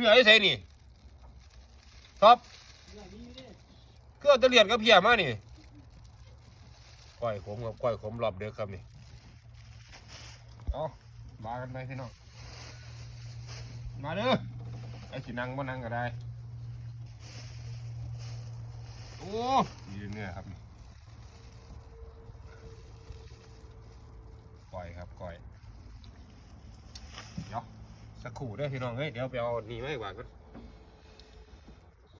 นื้อไอ้ใส่นี่ท็อปเครื่องตะเลียดกับเพียมานี่ก้อยขมกับก้อยขมรอบเด็กครับนี่เอามากันไปพี่น้องมาเด้อไอ้สินั่งบ่นั่งก็ได้โอ้ยเนื้อครับก้อยครับก้อยเดี๋ยวสักครู่เด้อพี่น้องเฮ้ยเดี๋ยวไปเอานี่มาให้หวานก่อน